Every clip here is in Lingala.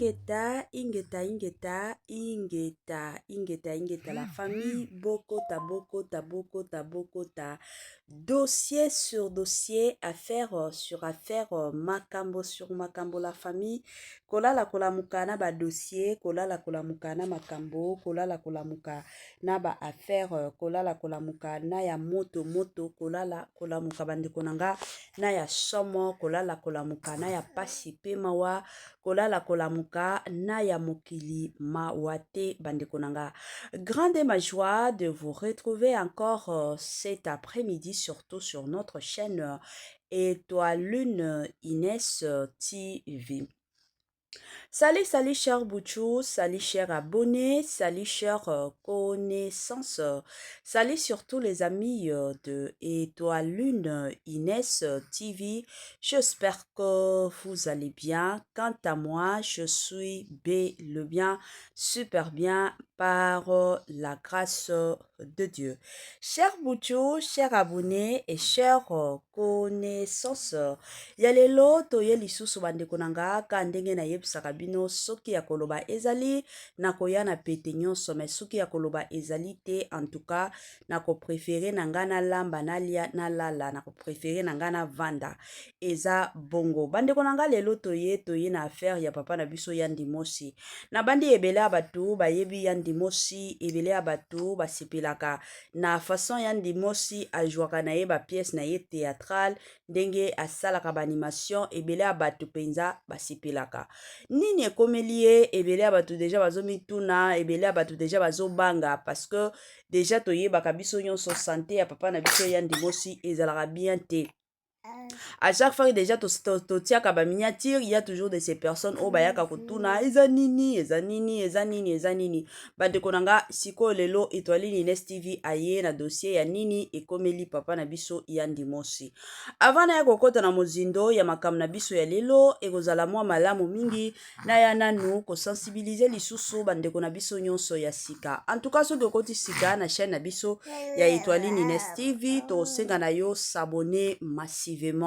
Ingeta, la famille, Bokota, dossier sur dossier, affaire sur affaire, makambo sur makambo, la famille, kola mukana ba dossier, kola mukana makambo, kola mukana ba affaire, kola mukana ya moto, kola mukabande konanga, na ya somo, kola mukana ya pasi pe mawa, kola muka na ya mokili mawate bandekonanga. Grande est ma joie de vous retrouver encore cet après-midi, surtout sur notre chaîne Étoile Lune Inès TV. Salut chers Bouchou, salut chers abonnés, salut chers connaissances, salut surtout les amis de Étoile Lune Inès TV. J'espère que vous allez bien. Quant à moi, je suis bien, super bien par la grâce de Dieu. Chers Bouchou, chers abonnés et chers connaissances, yalelo toye lisusu bandekonanga kandenge na yebisaka bino soki ya koloba ezali na koya na pete nyonso, mais soki ya koloba ezali te, en tout cas na ko préférer na ngana lamba na lia na lala, na ko préférer na ngana vanda eza bongo. Bandekonanga lelo toye na affaire ya papa na biso Yandi Mosi. Na bandi ebele abatu ba yebi Yandi Mosi, ebele abatu ba sipelaka na façon Yandi Mosi ajwaka na ye ba pièce na ye théâtrale ndenge asalaka ba animation, ebele abatu penza basipelaka nini ekomelie, ebele abatu deja bazomituna, ebele abatu deja bazobanga, parce que deja toyebaka biso nyonso santé ya papa na biso Yandi Mosi ezalaka bien te. À chaque fois que déjà totiaka ba miniature, il y a toujours de ces personnes au bayaka kutuna eza nini. Bande konanga siko lelo Étoile Inès TV aye na dossier ya nini ekomeli papa na biso Yandi Mosi. Avant na kokota na mozindo ya makam na biso ya lelo ekozala mwa malamu mingi na ya nanu ko sensibiliser lisusu bande kona biso nyonso ya sika. En tout cas soki okoti sika na chaîne na biso ya Étoile Inès TV to senga na yo s'abonner massivement.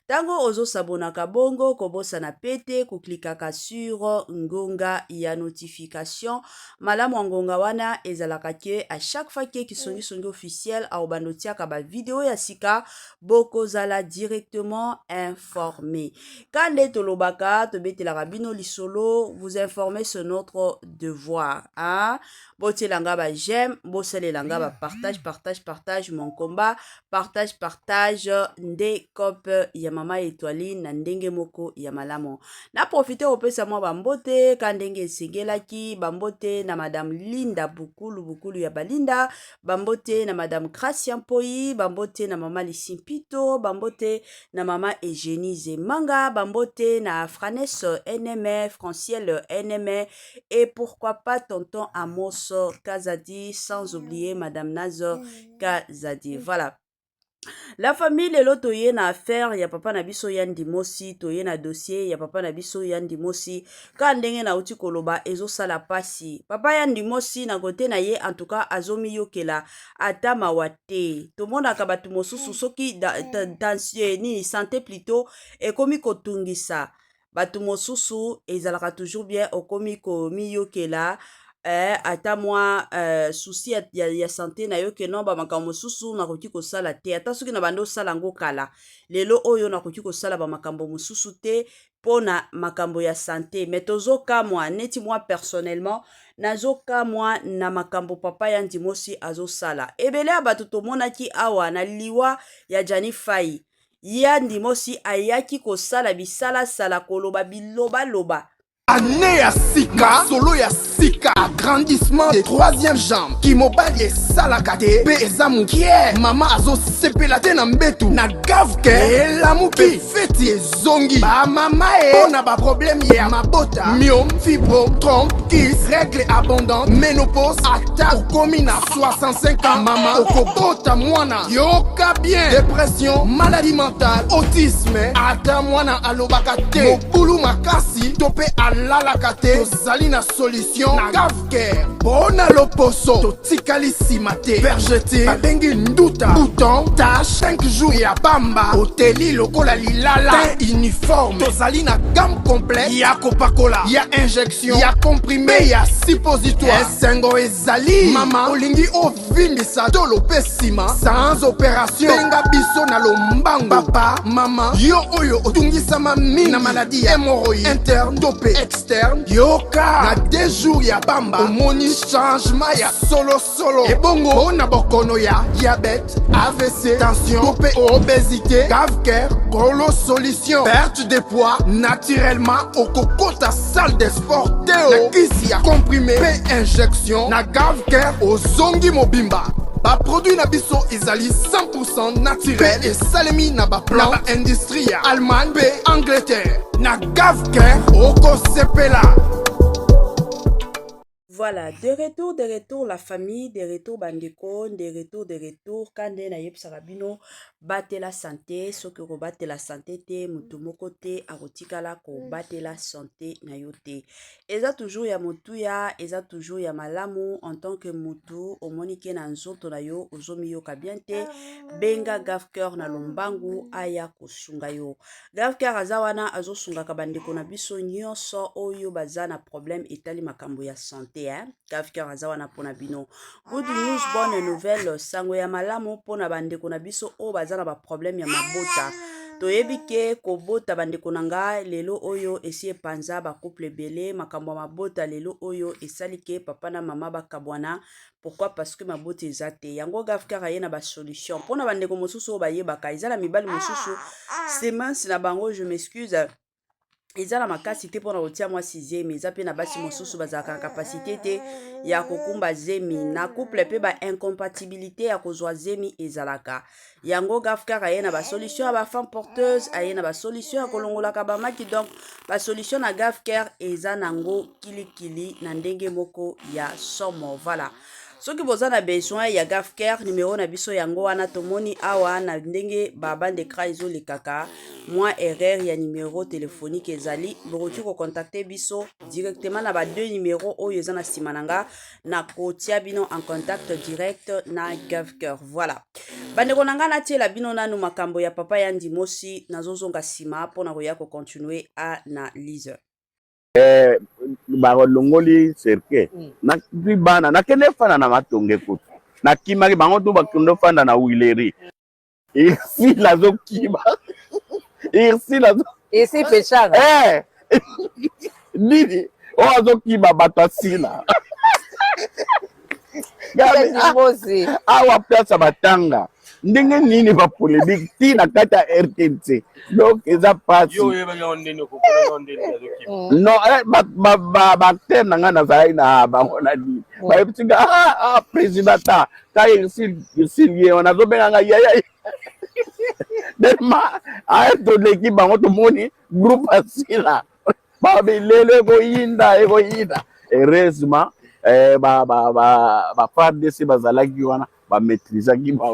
Tango ozo sabonaka bongo kobosa na pete kuklikaka sur ngonga ya notification. Malamu ngonga wana ezalaka ke à chaque fois ke kisongi officiel au banotiaka ba video ya sika boko zala directement informé. Kande tolobaka tobetela bino lisolo, vous informer sur notre devoir, hein? Botelanga ba j'aime, boselelanga ba partage mon combat, partage nde cop ya mama Étoile na ndenge moko ya malamo. Na profiter opesa mwa bambote kandenge esengelaki, bambote na madame Linda bukulu ya balinda, bambote na madame Gracia Mpoi, bambote na mama Lisimpito, bambote na mama Eugénie Zemanga, bambote na Franes NME, Franciel NME, et pourquoi pas tonton Amos Kazadi, sans oublier madame Nazo Kazadi. Voilà. La famille lelo toye na affaire ya papa na biso Yandi Mosi, toye na dossier ya papa na biso Yandi Mosi, ka ndenge na uti koloba ezo sala pasi. Papa Yandi Mosi na kote na ye en tout cas azomi yokela ata mawate. To mona ka batu mosusu soki ni santé plutôt ekomi kotungisa. Batu mosusu ezalaka toujours bien okomi komi yokela ata moi souci ya santé na yo ke non ba makambo susu na koki ko sala te, ata soki na bando sala ngo kala lelo oyo na koki ko sala ba makambo mususu te pona makambo ya santé. Mais tozoka moi neti moi personnellement nazoka moi na makambo papa Yandi Mosi azo sala. Ebele abatu to monaki awa na liwa ya Jani Fai, Yandi Mosi ayaki ko sala bisala sala koloba biloba loba. Année ya sika, solo ya sika, agrandissement des troisième jambes, Kimobali salakate, pe ezamu kie, mama azo sepelate na mbetu, na gavke, elamuki, feti zongi, ba mama ona ba problème ya mabota, myome, fibrome, trompe, kiss, règle abondante, ménopause, ata, okomi na 65 ans, mama, okobota mwana, yoka bien, dépression, maladie mentale, autisme, ata mwana alobaka te, mokulu makasi, tope ala la kate, tozali na solution na Gavker bona loposo totikali nsima te vergete babengi nduta bouton tache 5 jours ya bamba oteli lokola lilala te uniforme tozali na gamme complète ya kopakola ya injection ya comprimé ya suppositoire esengo ezali mama olingi ovimbisa tolo pe nsima sans opération benga biso na lombangu papa mama yo oyo otungisama mingi na maladi ya hémorroïde interne to pe externe yoka na 2 jours ya bamba omoni changement ya solo ebongo mpona bokono ya diabète AVC tension to pe obésité Gavker Golo solution perte de poids naturellement okokota salle de sport te na kisi ya comprimé pe injection na Gavker ozongi mobimba baproduit na biso ezali 100% naturel pe esalemi na baplan na baindustrie ya Allemagne pe Angleterre na Gavker okosepela. Voilà, de retour la famille, de retour bandeko, de retour kande na yep sarabino bate la santé, soki ko bate la santé te mutu moko te akotikala ko bate la santé na yo te. Eza toujours ya motuya, eza toujours ya malamu en tant que mutu omoni ke na nzoto na yo ozomi yoka bien te benga Gavker na lombangu aya kosunga yo. Gavker azawana azosungaka bandeko na biso nyonso oyo baza na problème etali makambo ya santé. Gavker azawana pona bino. Good news, bonne nouvelle. Sango ya malamu pona bandeko na biso o bazana ba problème ya mabota. Toyebi ke kobota bandeko nanga lelo oyo esi epanza ba couple belé makambo mabota lelo oyo esali ke papa na mama bakabwana. Pourquoi? Parce que mabota ezate. Yango Gavker ayena ba solution. Pona bandeko mosusu bayebaka ezala mibali mosusu semence na bango, je m'excuse. Ezala makasi te pona kotia mwa 6e eza pe na basi mosusu bazalaka capacité te ya kokumba zemi na couple pe ba incompatibilité ya kozwa zemi ezalaka. Yango Gavker ayena ba solution ya ba femme porteuse, ayena ba solution ya kolongolaka ba maki, donc ba solution na Gavker eza nango kilikili na ndenge moko ya somo. Voilà. Soki boza na besoin ya Gavker, numéro na biso yango wana tomoni awa na ndenge babande kra ezolekaka mwa erreur ya numéro téléphonique ezali bokoki ko contacter biso directement na ba 2 numéros oyo eza na sima nanga na kotia bino en contact direct na Gavker. Voilà. Bandeko nanga natiela bino nanu makambo ya papa ya Ndimosi nazozonga sima pona koya ko continuer analyse. Balongoli serke na bana na kende fana na matonge kutu na kimaki bango tu bakundo fanda na wileri ici lazo kiba ici lazo ici pechanga nini ozo kiba batasila gabi Ndimosi awa place batanga ndenge nini ba polémique ti na kata RTNC donc eza passe yo yebanga ondeni kokona ondeni lazo kiba no ba terme nanga na zai na bango na di ba epitinga president ta ici lié on a zobenga yaya dema to l'équipe bango to moni groupe asila ba bilele ko yinda heureusement ba FARDC bazalaki wana ba maîtriser ki ba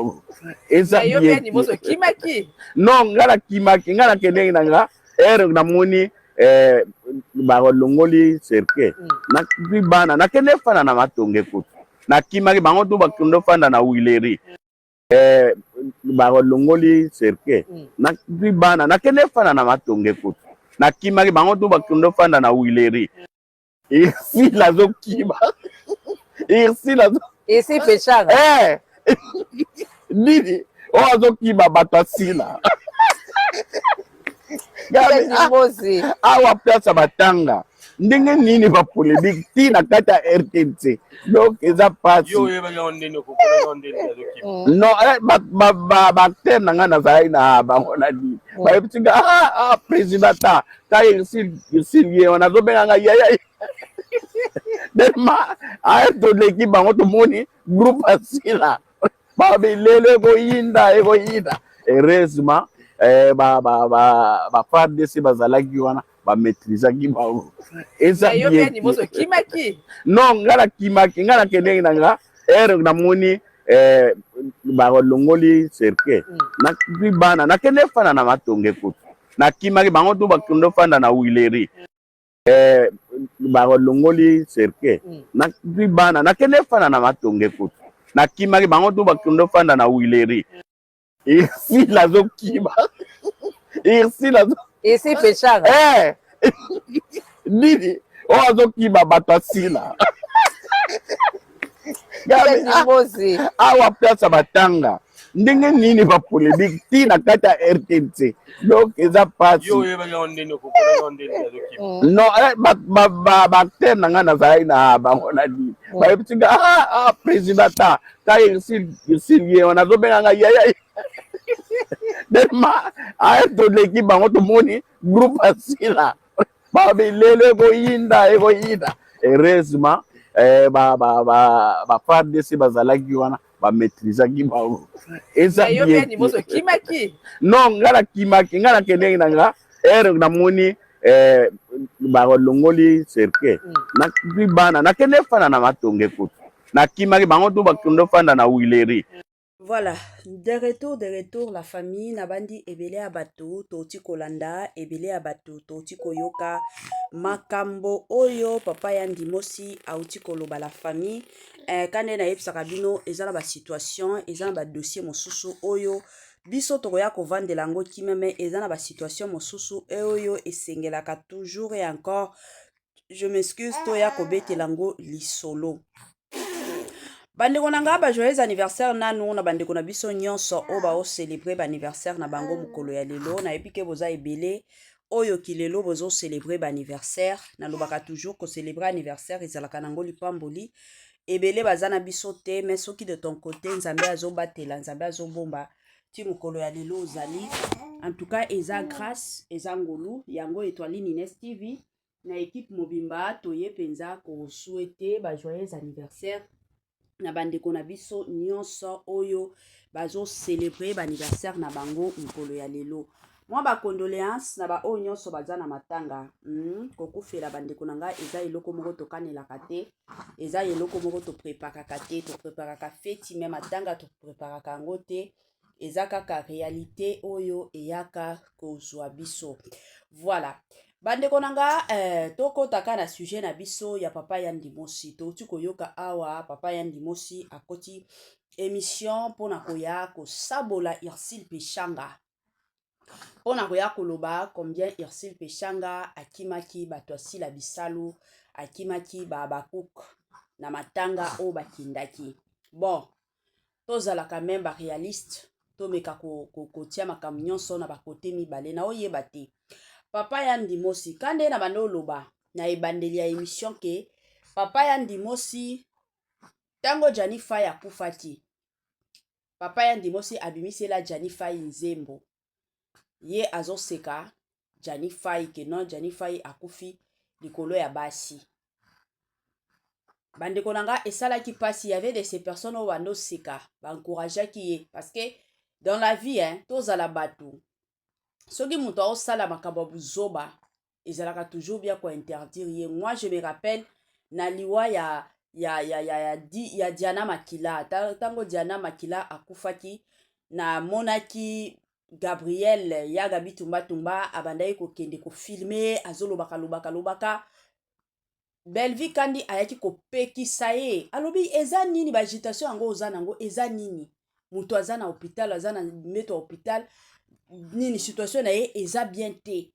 eza bien Ndimosi kimaki non ngala kimaki ngala kenengi nanga na moni balongoli serke na bana na kende fana na matonge kutu na kimaki bango tu bakundo fanda na wileri balongoli serke na bana na kende fana na matonge kutu na kimaki bango tu bakundo fanda na wileri ici lazo kiba ici pechanga nini ozo kiba batasila gabi Ndimosi awa place batanga ndenge nini ba polémique ti na kata RTNC donc eza passe yo yebanga ondeni kokona ondeni lazo kiba no ba terme nanga na zai na bango na di ba epitinga president ta ici lié on a zobenga yaya dema to l'équipe bango to moni groupe asila ba bilele ko yinda heureusement ba FARDC bazalaki wana ba maîtriser ki ba eza bien Ndimosi kimaki non ngala kimaki ngala kenengi nanga na moni balongoli serke na bana na kende fana na matonge kutu na kimaki bango tu bakundo fanda na wileri balongoli serke bana nakende fanda na matonge kutu nakimaki bango tu bakende fanda na wileri irsile azokima Ici pechanga. nini oyo azokima bato asila Mosi. awa place batanga ndenge nini bapolémique ti na kati ya RTNC donc eza pasi Yo oyebaka ngo ndeni okokona ngo ndeni azokima. non baacteur na ngai nazalaki na bango na nini bayebisinga président ta irsile ye wana azobenga ngai yaya dema toleki bango tomoni groupe asila babilelo ekoyinda heureusement bafardc bazalaki wana bamaîtrisaki bango eza bien non nga nakimaki nga nakendeki nanga ere namoni balongoli serke bana nakende fanda na matonge kutu nakimaki bango tu bakende fanda na wileri. Voilà, de retour, la famille nabandi ebele ya bato toti kolanda ebele ya bato toti koyoka makambo oyo papa ya ndimosi auti koloba la famille kande na yebisaka bino eza na ba situation eza na ba dossier mosusu oyo biso tokoya kovandela yango kimeme eza na ba situation mosusu oyo esengelaka toujours et encore je m'excuse toya kobetela yango lisolo. Bandeko na nga ba joyeux anniversaire nanu na bandeko na biso nyonso o ba o célébrer ba anniversaire na bango mukolo ya lelo na epike boza ebele oyo kilelo bozo célébrer ba anniversaire na lobaka toujours ko célébrer anniversaire ezalaka nango lipamboli ebele bazana biso te mais soki de ton côté nzambe azobatela nzambe azobomba ti mukolo ya lelo ozali en tout cas eza grâce eza ngolu yango Étoile Nines TV na équipe mobimba toye penza ko souhaiter ba joyeux anniversaire na bandeko na biso nyonso oyo bazo célébrer ba anniversaire na bango mukolo ya lelo. Moi ba condoléances na ba oyo nyonso baza na matanga kokufela bandeko na nga eza eloko moko tokanelaka te eza eloko moko topreparaka te topreparaka feti me matanga topreparaka yango te eza kaka réalité oyo eyaka kozwa biso. Voilà. Bandeko nanga tokotaka na sujet na biso ya papa ya ndimosi toti koyoka awa papa ya ndimosi akoti émission pona koya kosabola Irsile Pechanga pona koya koloba combien Irsile Pechanga akimaki bato asila bisalu akimaki babakuk na matanga o bakindaki. Bon tozalaka même ba réaliste tomeka kotia makambo nyonso na bakote mibale na oyeba te papa ya ndimosi kande na bando loba na ebandeli ya émission ke papa ya ndimosi tango Jani Fay akufati papa ya ndimosi abimisela Jani Fay nzembo ye azoseka Jani Fay ke non Jani Fay akufi likolo ya basi bandeko nanga esalaki pasi y avait de ces personnes au bando seka ba encourageaki ye parce que dans la vie tozala bato soki muto osala makambo buzoba ezalaka toujours bien ko interdire ye. Moi je me rappelle na liwa ya Diana Makila tango Diana Makila akufaki na monaki Gabriel yaga bitumba abandai ko kende ko filmer azolobaka Belvi kandi ayaki ko pekisa ye alobi eza nini ba agitation yango ozana ngo eza nini muto azana hôpital azana meto hôpital nini situation na ye eza bien te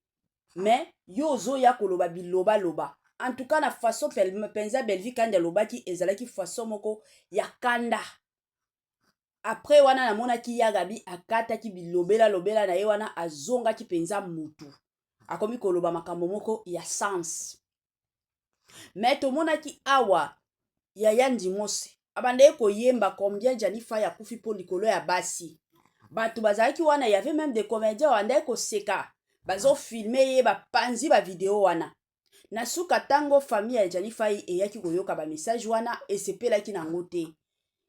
mais yo zo ya koloba biloba loba en tout cas na façon penza Belvi kandi alobaki ezalaki façon moko ya kanda après wana na monaki yagabi akataki bilobela na ye wana azongaki penza mutu akomi koloba makambo moko ya sens mais to monaki awa ya ndimosi abande ko yemba combien Jani Fay akufi po likolo ya basi bato bazalaki wana y avait même des comédiens wanda ko seka bazo filmer ye ba panzi ba vidéo wana na suka tango famille ya Jani Fay eyaki koyoka ba message wana esepelaki nango te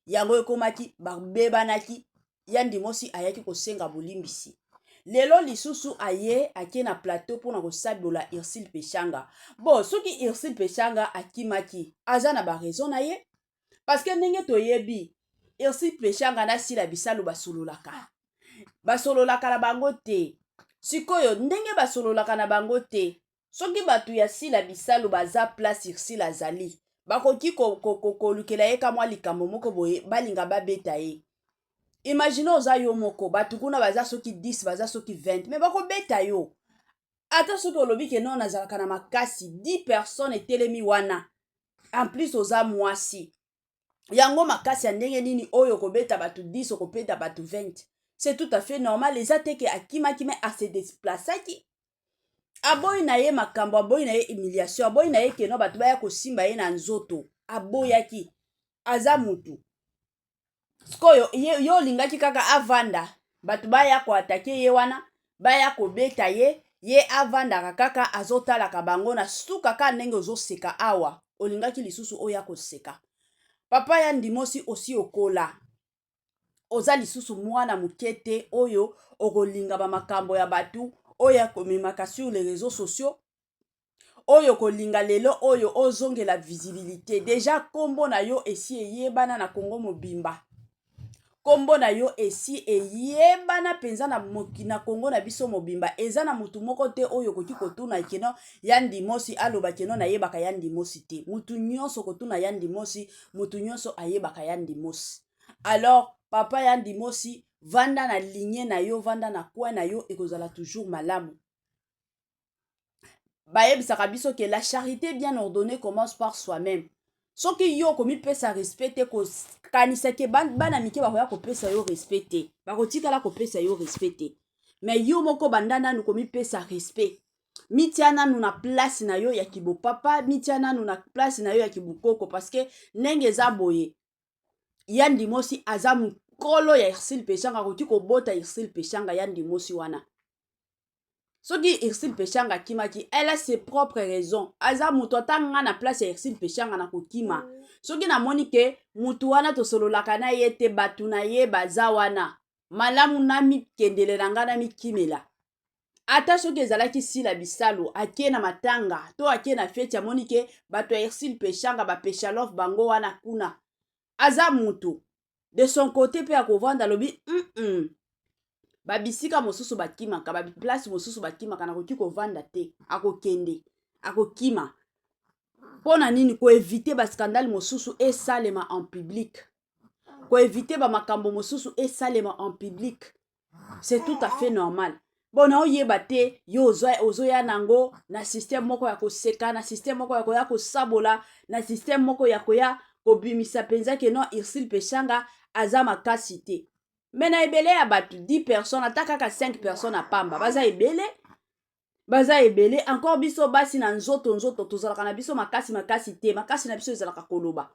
yango ekomaki babebanaki ya ndimosi ayaki kosenga bolimbisi lelo lisusu aye ake na plateau pona kosabola Irsile Pechanga. Bon soki Irsile Pechanga akimaki aza na ba raison na ye parce que ndenge toyebi Irsile Pechanga na sila bisalu basololaka na bango te sikoyo ndenge basololaka na bango te soki batu ya sila bisalo baza place irsila azali bakoki kolukela ye kamwa likambo moko boye balinga babeta ye. Imagine oza yo moko batu kuna baza soki 10 baza soki 20 mais bakobeta yo. Ata soki olobi ke non nazalaka na makasi 10 personnes etelemi wana en plus oza mwasi yango makasi ya ndenge nini oyo kobeta batu 10 okobeta batu 20 c'est tout à fait normal. Eza teke akimaki me ase desplaçaki aboyi na ye makambo, aboyi na ye humiliation, aboyi na ye keno batu baya kosimba ye na nzoto, aboyaki aza mutu sikoyo yo olingaki kaka avanda batu baya koatake ye wana baya kobeta ye avandaka kaka azotalaka bango na suka kaka ndenge ozoseka awa olingaki lisusu oya koseka. Papa ya ndimosi osi okola oza lisusu mwana muke te oyo okolinga bamakambo ya batu oyo akomemaka sur les réseaux sociaux oyo kolinga lelo oyo ozongela visibilité. Deja kombo na yo esi eyebana na Congo mobimba, kombo na yo esi eyebana penza na Congo na biso mobimba. Eza na mutu moko te oyo koki kotuna keno ya ndimosi aloba keno na yebaka ya ndimosi te. Mutu nyonso kotuna ya ndimosi, mutu nyonso ayebaka ya ndimosi. Alors papa ya ndimosi vanda na lignée na yo, vanda na kwa na yo ekozala toujours malamu. Bayebisaka biso ke la charité bien ordonnée commence par soi-même. Soki yo komi pesa respecte ko kanisa ke bana mike bakoya kopesa yo respecte bakotikala kopesa yo respecte mais yo moko bandana nu komi pesa respect mitiana nu na place na yo ya kibo papa mitiana nu na place na yo ya kibukoko parce que ndenge eza boye ya ndimosi aza mukolo ya Irsil Peshanga koti kobota Irsil Peshanga ya ndimosi wana. Soki Irsil Peshanga kimaki, elle a ses propres raisons. Aza mutu atanga na place ya Irsil Peshanga na kokima. Soki na moni ke mutu wana to solo lakana yete batu na ye baza wana. Malamu nami kendele nanga nami kimela. Ata soki ezalaki sila bisalo akie na matanga to akie na fete ya moni ke batu ya Irsil Peshanga ba peshalof bango wana kuna. Aza mutu de son côté pe akovanda lobi babisika mosusu bakimaka babi place mosusu bakimaka na koki kovanda te akokende akokima pona nini ko éviter ba scandale mosusu esalema en public, ko éviter ba makambo mosusu esalema en public. C'est tout à fait normal. Bona oyeba te yo ozoya nango na système moko ya koseka, na système moko ya koya kosabola, na système moko ya koya kobimisa penza ke non Irsil Peshanga aza makasi te. Mena ebele ya batu 10 personnes ataka ka 5 personnes a pamba baza ebele encore biso basi na nzoto tozalaka na biso makasi te, makasi na biso ezalaka koloba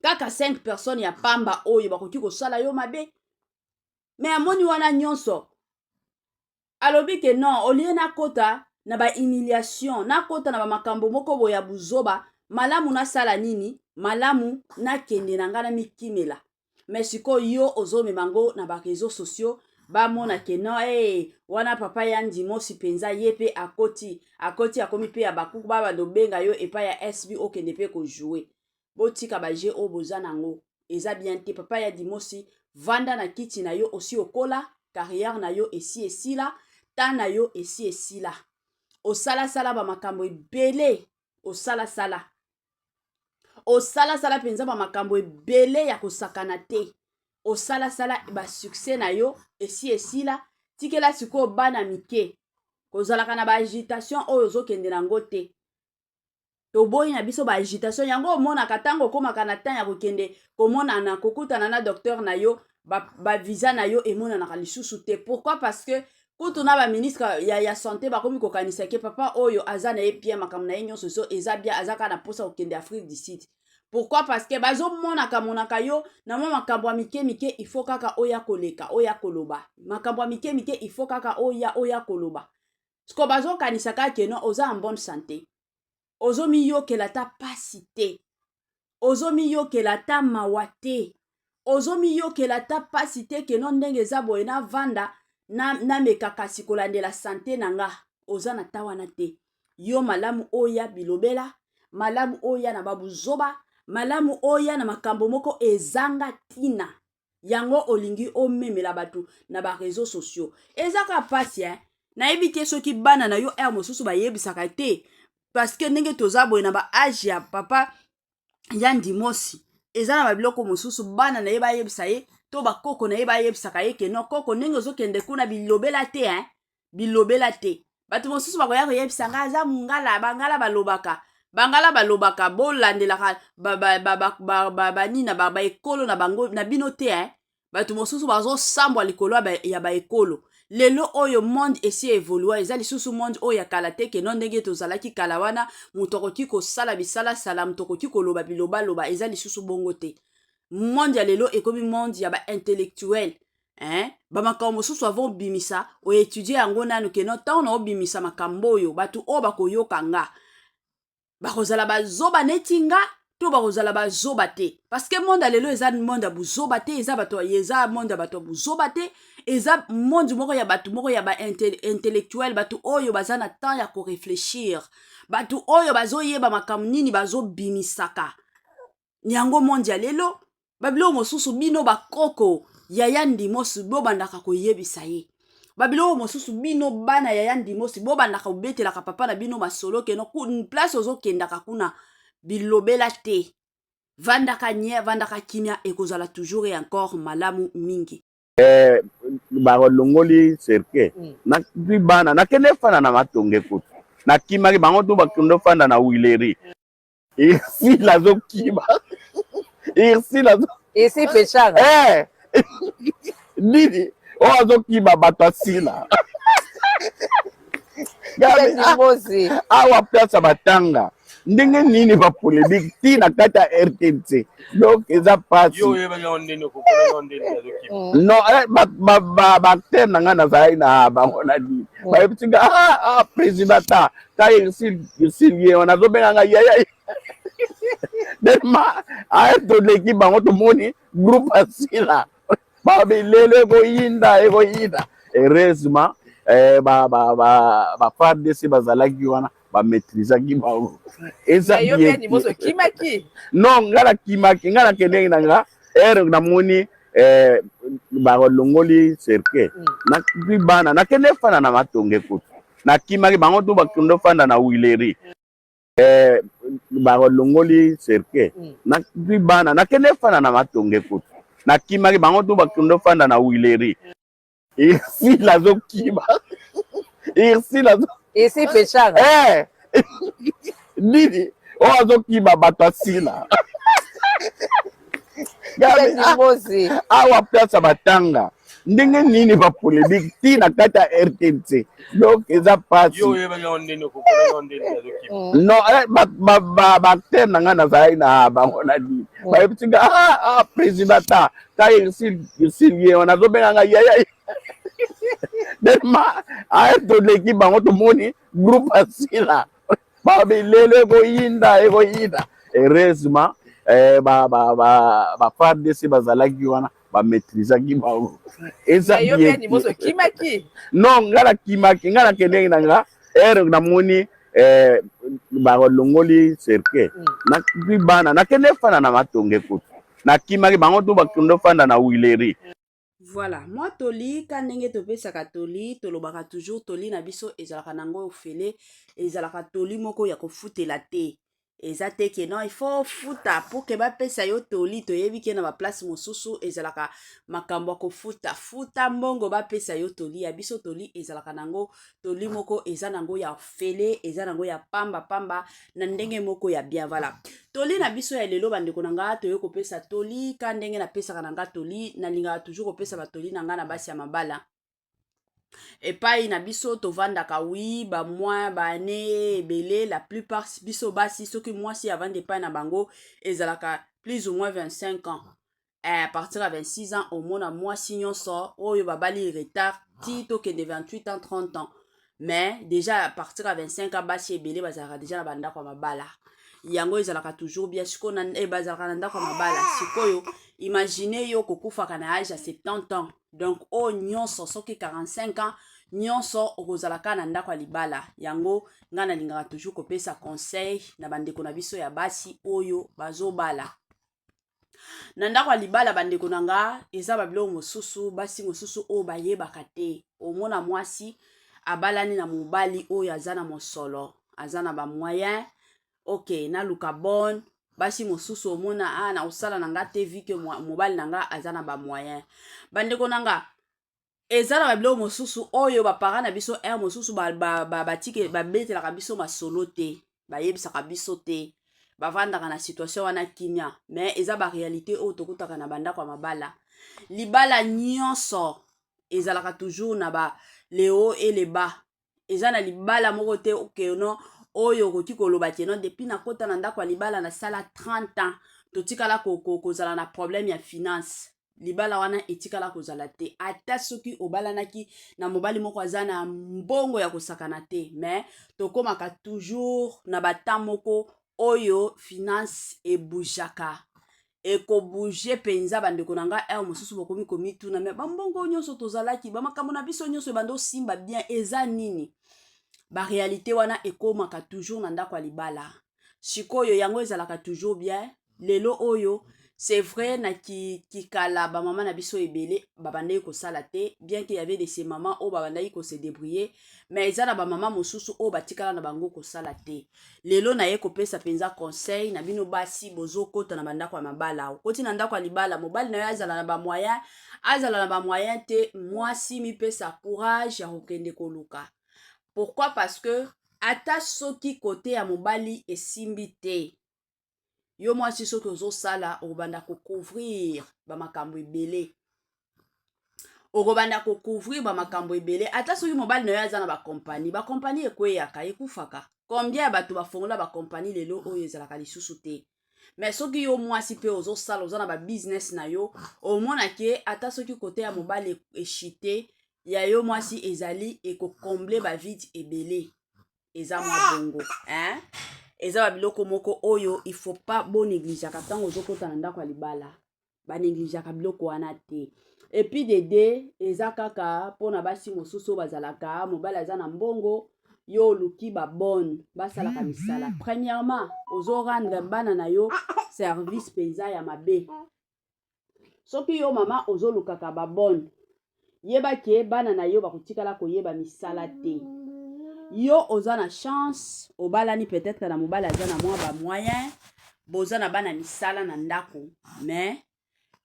kaka 5 personnes ya pamba oyo bakoki kosala yo mabe. Mais amoni wana nyonso alobi ke non olie na kota na ba humiliation na kota na ba makambo moko boya buzoba malamu na sala nini malamu na kende na ngana mikimela. Mais siko yo ozomemango na ba réseaux sociaux bamona ke non wana papa ya ndimosi penza ye pe akoti akomi pe ya bakuku baba dobenga yo epa ya SB okende pe ko jouer botika ba je oboza nango eza bien te. Papa ya ndimosi vanda na kiti na yo osi okola carrière na yo esi esila ta na yo esi esila osala ba makambo ebele osala penza ba makambo ebele ya kosakana te osala ba succès na yo esi esila tikela siko bana mike kozalaka na ba agitation oyo ozokende nango te. Toboyi na biso ba agitation yango omonaka tango komaka na temps ya kokende komona na kokutana na docteur na yo ba visa na yo emonanaka lisusu te. Pourquoi? Parce que kutu na ba ministre ya santé bakomi kokanisa ke papa oyo aza na ye bien makambo na ye nyonso so eza bien azaka na posa kokende Afrique du Sud. Pourquoi? Parce que monaka yo na mwa makambo mike il faut kaka oya koleka oya koloba makambo mike il faut kaka oya koloba sko bazo kanisa kaka keno oza en bonne santé ozomi yokela ta pasi te ozomi yokela ta mawate ozomi yokela ta pasi te keno ndenge eza boye na vanda na mekakasi kolandela santé nanga oza na tawana te. Yo malamu oya bilobela malamu oya na babuzoba malamu oya na makambo moko ezanga tina yango olingi omemela batu na ba réseaux sociaux ezaka pasi nayebi te soki bana na yo ere mosusu bayebisaka te parce que ndenge toza boye na ba age ya papa ya ndimosi eza na babiloko mosusu bana na ye bayebisa ye to bakoko na ye bayebisaka ye ke no koko ndenge ozokende kuna bilobela te bilobela te bato mosusu bakoya koyebisa nga aza mongala bangala balobaka bolandelaka banina baekolo na bango na bino te bato mosusu bazosambwa likolo ya baekolo lelo oyo monde esi evolua eza lisusu monde oyo ya kala te ke no ndenge tozalaki kala wana moto akoki kosala bisalasala moto akoki koloba bilobaloba eza lisusu bongo te monde ya lelo ekomi monde ya baintellectuel bamakambo mosusu avobimisa oetudie yango nanu ke no ntango na obimisa makambo oyo bato oyo bakoyoka nga bakozala bazoba neti nga to bakozala bazoba te parce que monde ya lelo eza monde ya buzoba te eza monde ya bato ya buzoba te eza monde moko ya bato moko ya baintellectuel bato oyo baza na temps ya koreflechir bato oyo bazoyeba makambo nini bazobimisaka yango monde ya lelo babiloko mosusu bino bakoko yaya ndimosi bobandaka koyebisa ye babiloko mosusu bino bana yaya ndimosi bobandaka kobetelaka papa na bino masolo keno place ozokendaka kuna bilobela te vandaka kimia ekozala toujours et encore malamu mingi balongoli serke nakwi bana nakende fanda na matonge kutu nakimaki bango to bakende fanda na wileri isi lazokima isi peshanga nini oyo azokima bato asila awa place batanga ndenge nini bapolémique ti na kati ya RTNC donc eza pasi non baacteur na ngai nazalaki na bango na nini bayebisinga président ta irsil ye wana azobenga ngai yaya delema toleki bango tomoni groupe asila babilelo ekoyinda heureusement bafardc bazalaki wana bamaîtrisaki bango eza non nga nakimaki nga nakendeki nanga ere namoni balongoli serke nakwi bana nakende fanda na matonge kutu nakimaki bango to bakende fanda na wileri balongoli serke nakwi bana nakende fanda na matonge kutu nakimaki bango to bakende fanda na wileri isi lazokima isi peshanga nini oyo azokima bato asila awa place batanga ndenge nini bapolémique ti na kati ya RTNC donc eza pasi non baacteur na ngai nazalaki na bango na nini bayebisinga président ta irsil ye wana azobenga ngai yaya delema toleki bango tomoni groupe asila babilelo ekoyinda heureusement bafardc bazalaki wana bamaîtrisaki bango eza non nga nakimaki nga nakendeki nanga ere namoni balongoli serke nakwi bana nakende fanda na matonge kutu nakimaki bango to bakende fanda na wileri Voilà, moi toli ka ndenge topesaka toli tolobaka toujours toli na biso ezalaka nango ofele ezalaka toli moko ya kofutela te eza te ke non il faut futa pour ke bapesa yo toli toyebi ke na baplace mosusu ezalaka makambo ya kofuta futa mbongo bapesa yo toli ya biso toli ezalaka nango toli moko eza nango ya ofele eza nango ya pamba na ndenge moko ya bien voilà toli na biso ya lelo bandeko na nga toye kopesa toli ka ndenge napesaka na nga toli nalingaka toujours kopesa batoli na nga na basi ya mabala epai na biso tovandaka wi bamwa bane ebele la plupart biso basi soki mwasi avanda epai na bango ezalaka plus ou moins 25 ans à partir ya 26 ans omona mwasi nyonso oyo babali retard ti tokende 28 ans 30 ans mais déjà à partir ya 25 ans basi ebele bazalaka déjà na bandako ya mabala yango ezalaka toujours bien siko bazalaka na ndako ya mabala sikoyo imagine yo kokufaka na age ya 70 ans donc o nyonso soki 45 ans nyonso okozalaka na ndako ya libala yango nga nalingaka toujours kopesa conseil na bandeko na biso ya basi oyo bazobala na ndako ya libala bandeko na nga eza babiloko mosusu basi mosusu oyo bayebaka te omona mwasi abalani na mobali oyo aza na mosolo aza na bamoyen ok naluka bon basi mosusu omona na kosala na nga te vi ke mobali na nga aza na bamoyen bandeko na nga eza na babiloko mosusu oyo bapara na biso mosusu babetelaka biso masolo te bayebisaka biso te bavandaka na situation wana kimia me eza barealité oyo tokutaka na bandako ya mabala libala nyonso ezalaka toujours na le haut et le bas eza na libala moko te okeno oyo okoki koloba keno depuis nakota na ndako ya libala nasala 30 ans totikala kozala na problème ya finance libala wana etikala kozala te ata soki obalanaki na mobali moko aza na mbongo ya kosakana te mais tokomaka toujours na bata moko oyo finance ebujaka ekobouge penza bandeko na nga mosusu bokomi komituna me bambongo nyonso tozalaki bamakambo na biso nyonso ebanda osimba bien eza nini barealité wana ekomaka toujours na ndako ya libala sikoyo yango ezalaka toujours bien lelo oyo c'est vrai na kikala bamama na biso ebele babandaki kosala te bien que y avait de ces mamans oyo babandaki kose débrouiller mais eza na bamama mosusu oyo batikala na bango kosala te lelo naye kopesa penza conseil na bino basi bozokota na bandako ya mabala okoti na ndako ya libala mobali na yo azala na bamoyen te mwasi mipesa courage ya kokende koluka pourquoi parce que ata soki kote ya mobali esimbi te yo mwasi soki ozosala okobanda kocouvrir bamakambo ebele ata soki mobali na yo aza na bakompani ekweyaka ekufaka combien ya bato bafongola bakompani lelo oyo ezalaka lisusu te mais soki yo mwasi mpe ozosala oza na babusiness na yo omonake ata soki kote ya mobali eshite ya yo mwasi ezali ekokomble bavide ebele eza mwa bongo eza babiloko moko oyo il faut pas bonégligeaka ntango ozokota na ndako ya libala banégligeaka biloko wana te epuis dede eza kaka mpona basi mosusu bazalaka mobali aza na mbongo yo oluki babone basalaka misala premièrement ozorendre bana na yo service penza ya mabe soki yo mama ozolukaka babone yebaki bana na yo bakotikala koyeba misala te yo oza na chance obalani peut-être na mobali aza na mwa bamoyen boza na bana misala na ndako mais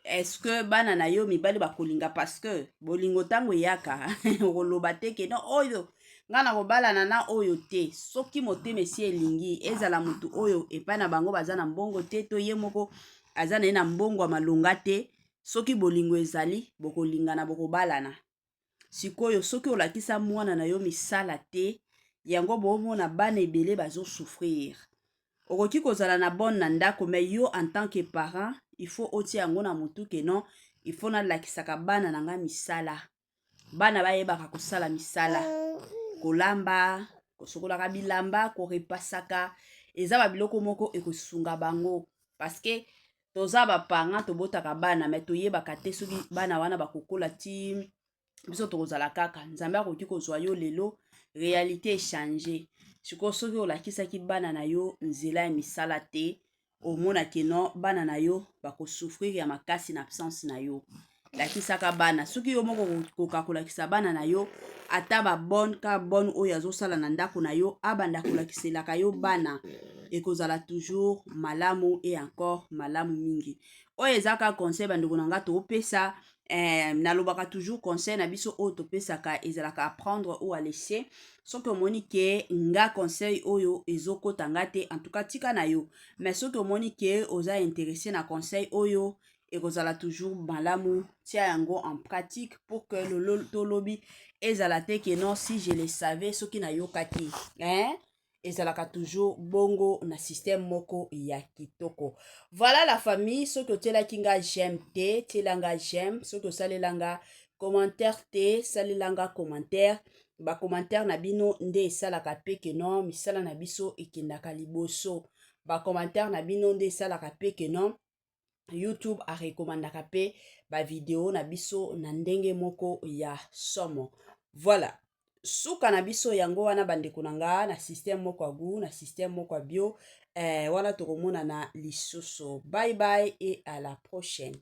est-ce que bana na yo mibali bakolinga parce que bolingo ntango eyaka okoloba te keno oyo nga na kobalana na oyo te soki motema esi elingi ezala motu oyo epai na bango baza na mbongo te to ye moko aza na ye na mbongo ya malonga te soki bolingo ezali bokolingana bokobalana sikoyo soki olakisa mwana na yo misala te yango bomona bana ebele bazosouffrir okoki kozala na bonne na ndako mais yo en tant que parent il faut otia yango na motu ke non il faut nalakisaka bana na nga misala bana bayebaka kosala misala kolamba kosokolaka bilamba korepasaka eza babiloko moko ekosunga bango parce que toza bapanga tobotaka bana mais toyebaka te soki bana wana bakokola ti biso tokozala kaka nzambe akoki kozwa yo lelo réalité échange sikoyo soki olakisaki bana na yo nzela ya misala te omonake no bana na yo bakosouffrir ya makasi na absence na yo lakisaka bana soki yo moko koka kolakisa bana na yo ata babone ka bone oyo azosala na ndako na yo abanda kolakiselaka yo bana ekozala toujours malamu et encore malamu mingi oyo ezaka conseil bandeko na nga topesa nalobaka toujours conseil na biso oyo topesaka ezalaka apprendre ou à laisser soki omoni ke nga conseil oyo ezokota nga te en tout cas tika na yo mais soki omoni ke oza intéressé na conseil oyo ekozala toujours malamu tia yango en pratique pour que tolobi ezala te ke non si je le savais soki nayokaki ezalaka toujours bongo na système moko ya kitoko. Voilà la famille, soki otielaki nga j'aime te tielanga j'aime, soki osalelanga commentaire te salelanga commentaire, ba commentaire na bino nde esalaka pe ke non misala na biso ekendaka liboso, ba commentaire na bino nde esalaka pe ke non YouTube a recommandaka pe ba video na biso na ndenge moko ya somo. Voilà. Suka na biso yango wana bandeko na nga na système moko agu na système moko bio wana tokomona na lisusu. Bye bye et à la prochaine.